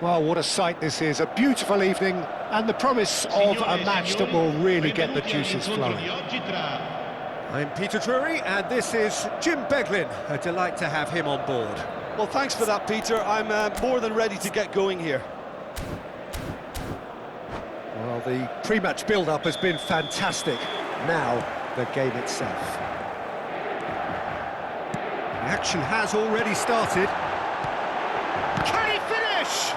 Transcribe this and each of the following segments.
Well, what a sight this is. A beautiful evening and the promise of a match that will really get the juices flowing. I'm Peter Drury, and this is Jim Beglin. A delight to have him on board. Well, thanks for that, Peter. I'm more than ready to get going here. Well, the pre-match build-up has been fantastic. Now, the game itself. The action has already started. Can he finish?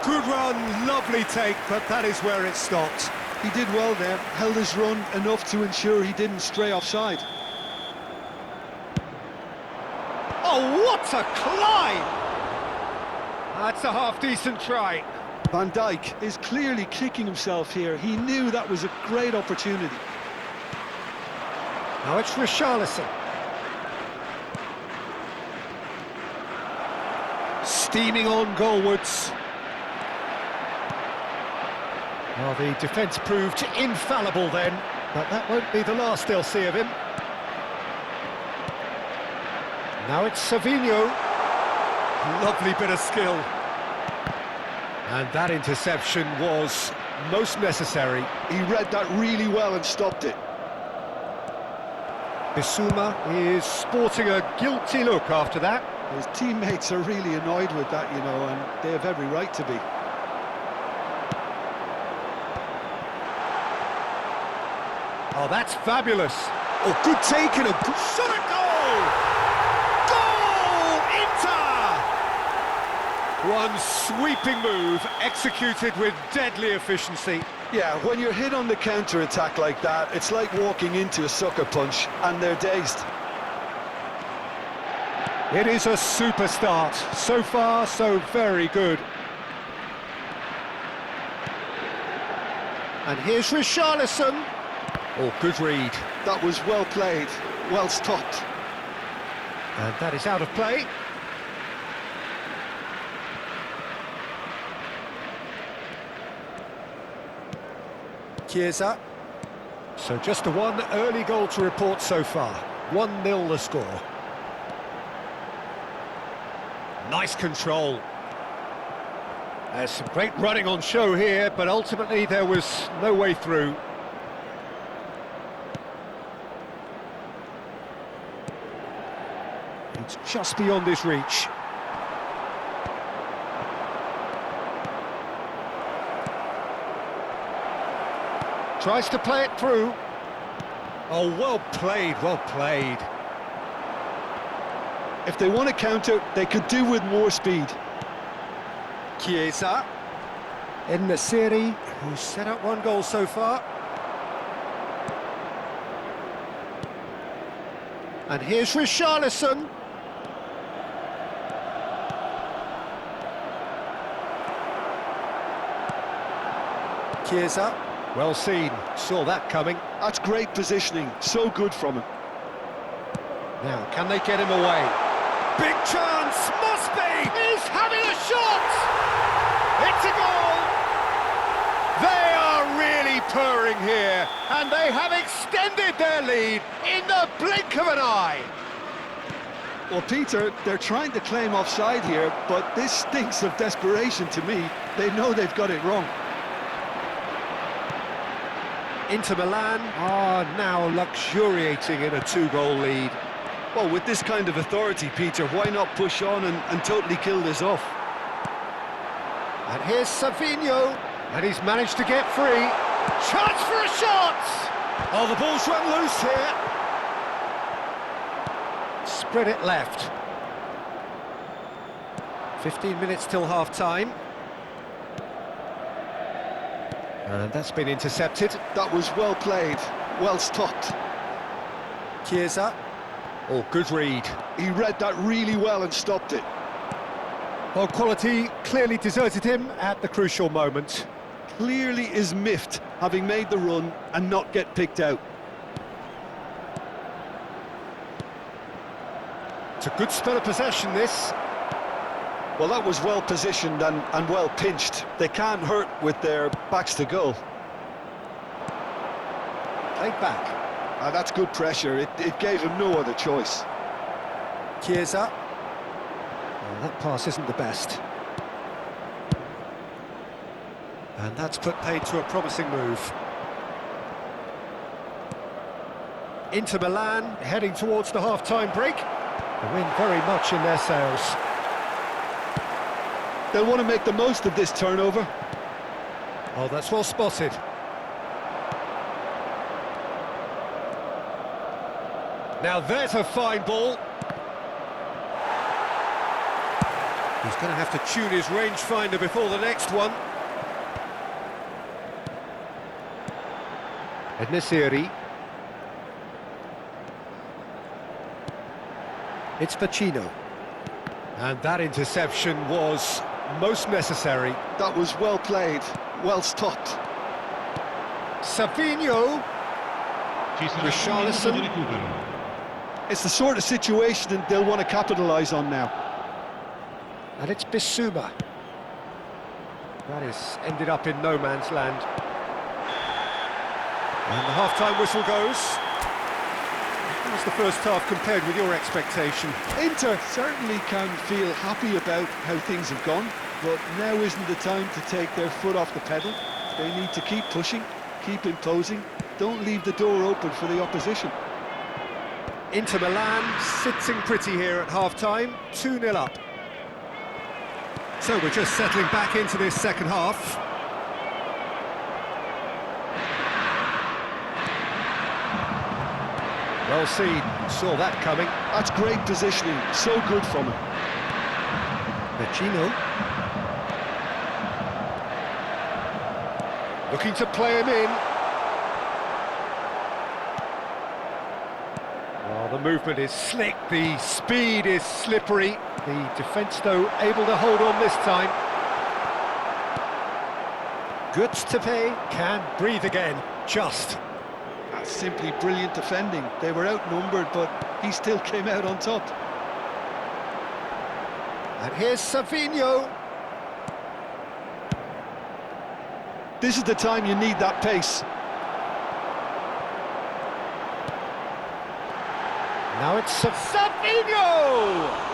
Good run, lovely take, but that is where it stopped. He did well there, held his run enough to ensure he didn't stray offside. Oh, what a climb! That's a half-decent try. Van Dijk is clearly kicking himself here. He knew that was a great opportunity. Now it's Richarlison. Steaming on goalwards. Well, the defence proved infallible then, but that won't be the last they'll see of him. Now it's Savinho. Lovely bit of skill. And that interception was most necessary. He read that really well and stopped it. Bissouma is sporting a guilty look after that. His teammates are really annoyed with that, you know, and they have every right to be. Oh, that's fabulous. Oh, good take and a good Shot at goal! Goal! Inter! One sweeping move executed with deadly efficiency. Yeah, when you're hit on the counter-attack like that, it's like walking into a sucker punch, and they're dazed. It is a super start. So far, so very good. And here's Richarlison. Oh, good read. That was well played, well stopped. And that is out of play. Chiesa. So just the one early goal to report so far. 1-0 the score. Nice control. There's some great running on show here, but ultimately there was no way through. It's just beyond his reach. Tries to play it through. Oh, well played, well played. If they want to counter, they could do with more speed. Chiesa. En-Nesyri, who's set up one goal so far. And here's Richarlison. Chiesa. Well seen, saw that coming. That's great positioning, so good from him. Now, can they get him away? Big chance, must be! He's having a shot! It's a goal! They are really purring here, and they have extended their lead in the blink of an eye. Well, Peter, they're trying to claim offside here, but this stinks of desperation to me. They know they've got it wrong. Inter Milan are now luxuriating in a 2-goal lead. Well, with this kind of authority, Peter, why not push on and totally kill this off? And here's Savinho, and he's managed to get free. Chance for a shot! Oh, the ball's run loose here. Spread it left. 15 minutes till half-time. And that's been intercepted. That was well played, well stopped. Chiesa. Oh, good read. He read that really well and stopped it. Well, quality clearly deserted him at the crucial moment. Clearly is miffed, having made the run and not get picked out. It's a good spell of possession, this. Well, that was well positioned and well pinched. They can't hurt with their backs to goal. Played back. That's good pressure. It gave him no other choice. Chiesa. Well, that pass isn't the best. And that's put paid to a promising move. Inter Milan heading towards the half-time break. The wind very much in their sails. They'll want to make the most of this turnover. Oh, that's well spotted. Now there's a fine ball. He's going to have to tune his rangefinder before the next one. Ednesiri. It's Pacino. And that interception was most necessary. That was well played, well stopped. Savinho. Richarlison. It's the sort of situation that they'll want to capitalise on now. And it's Bissouma. That is ended up in no man's land. And the half-time whistle goes. How's the first half compared with your expectation? Inter certainly can feel happy about how things have gone, but now isn't the time to take their foot off the pedal. They need to keep pushing, keep imposing, don't leave the door open for the opposition. Inter Milan sitting pretty here at half-time, 2-0 up. So we're just settling back into this second half. Well seen, saw that coming. That's great positioning, so good from him. Pacino. Looking to play him in. Well, the movement is slick, the speed is slippery. The defence, though, able to hold on this time. Götze can breathe again, just. That's simply brilliant defending. They were outnumbered, but he still came out on top. And here's Savinho. This is the time you need that pace. Now it's Savinho!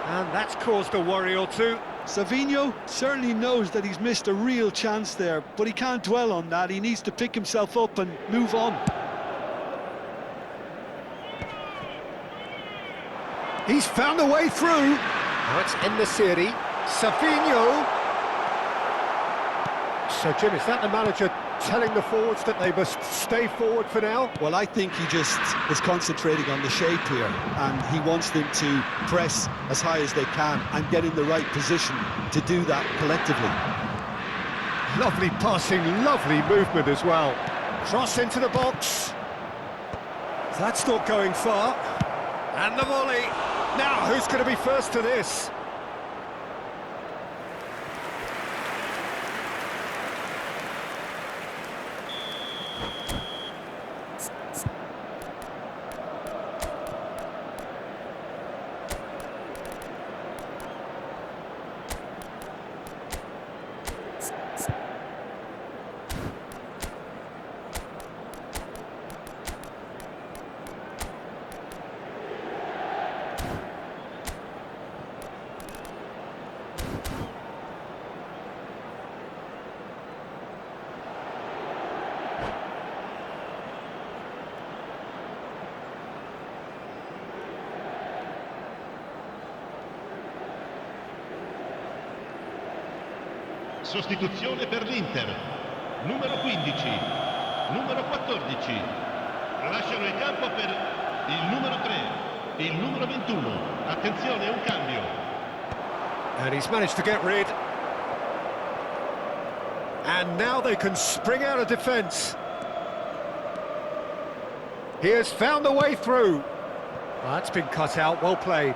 And that's caused a worry or two. Savinho certainly knows that he's missed a real chance there, but he can't dwell on that. He needs to pick himself up and move on. He's found a way through. Now it's Ednesiri. Savinho. So, Jim, is that the manager telling the forwards that they must stay forward for now? Well, I think he just is concentrating on the shape here, and he wants them to press as high as they can and get in the right position to do that collectively. Lovely passing, lovely movement as well. Cross into the box. That's not going far. And the volley. Now, who's going to be first to this? Sostituzione per l'Inter. Numero 15, numero 14. Lasciano il campo per il numero 3, il numero 21. Attenzione, un cambio. And he's managed to get rid. And now they can spring out of defence. He has found a way through. Well, that's been cut out, well played.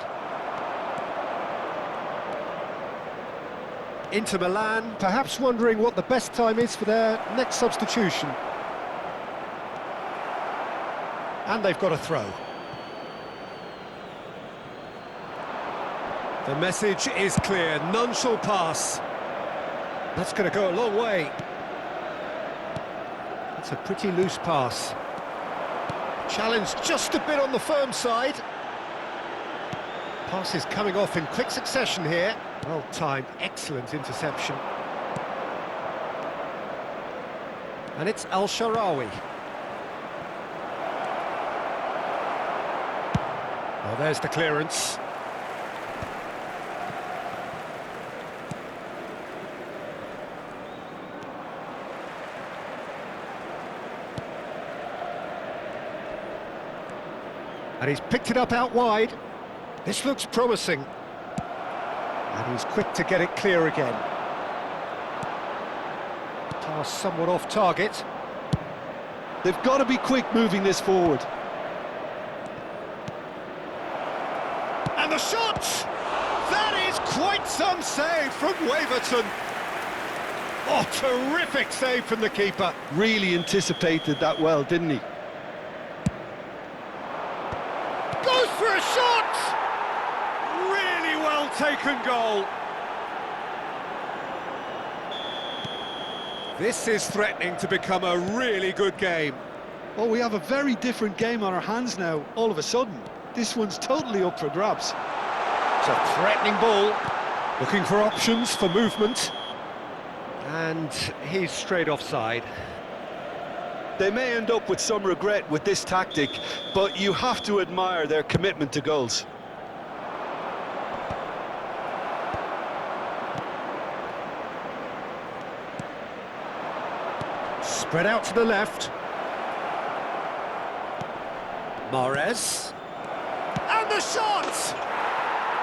Inter Milan, perhaps wondering what the best time is for their next substitution. And they've got a throw. The message is clear, none shall pass. That's going to go a long way. It's a pretty loose pass. Challenge just a bit on the firm side. Pass is coming off in quick succession here. Well timed, excellent interception. And it's El Shaarawy. Well, there's the clearance. And he's picked it up out wide. This looks promising. And he's quick to get it clear again. Pass somewhat off target. They've got to be quick moving this forward. And the shot! That is quite some save from Waverton. Oh, terrific save from the keeper. Really anticipated that well, didn't he? Goes for a shot! Really well taken goal. This is threatening to become a really good game. Oh, we have a very different game on our hands now, all of a sudden. This one's totally up for grabs. It's a threatening ball. Looking for options for movement. And he's straight offside. They may end up with some regret with this tactic, but you have to admire their commitment to goals. Spread out to the left. Mahrez. And the shot!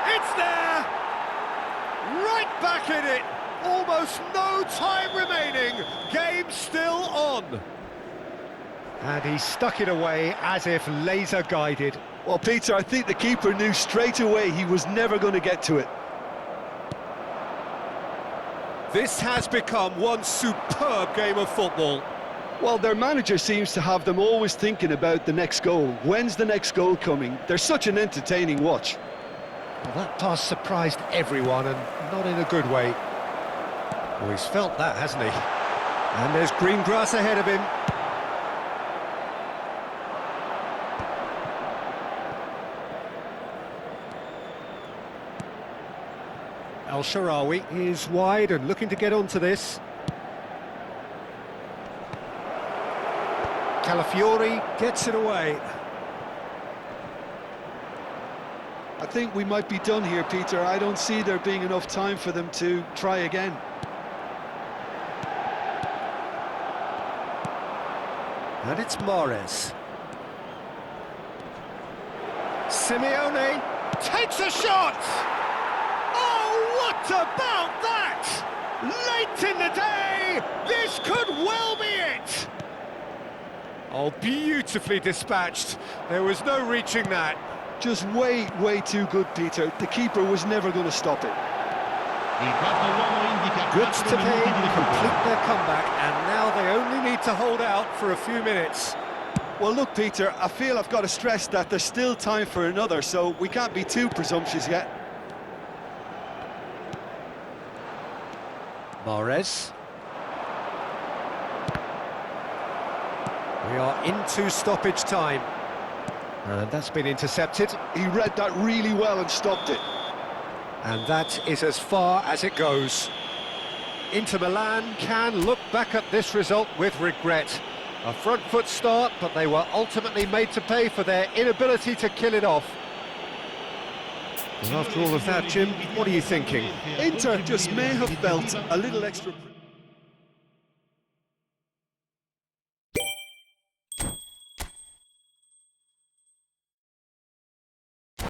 It's there! Right back in it! Almost no time remaining. Game still on. And he stuck it away as if laser guided. Well, Peter, I think the keeper knew straight away he was never going to get to it. This has become one superb game of football. Well, their manager seems to have them always thinking about the next goal. When's the next goal coming? They're such an entertaining watch. Well, that pass surprised everyone, and not in a good way. Well, he's felt that, hasn't he? And there's green grass ahead of him. El Shaarawy is wide and looking to get onto this. Calafiori gets it away. I think we might be done here, Peter. I don't see there being enough time for them to try again. And it's Mahrez. Simeone takes a shot! Oh, what about that? Late in the day, this could well be it! Oh, beautifully dispatched. There was no reaching that. Just way too good, Peter. The keeper was never going to stop it. Goods to pay, complete their comeback, and now they only need to hold out for a few minutes. Well, look, Peter, I feel I've got to stress that there's still time for another, so we can't be too presumptuous yet. Mahrez. We are into stoppage time. And that's been intercepted. He read that really well and stopped it. And that is as far as it goes. Inter Milan can look back at this result with regret. A front foot start, but they were ultimately made to pay for their inability to kill it off. And after all of that, Jim, what are you thinking? Inter just may have felt a little extra...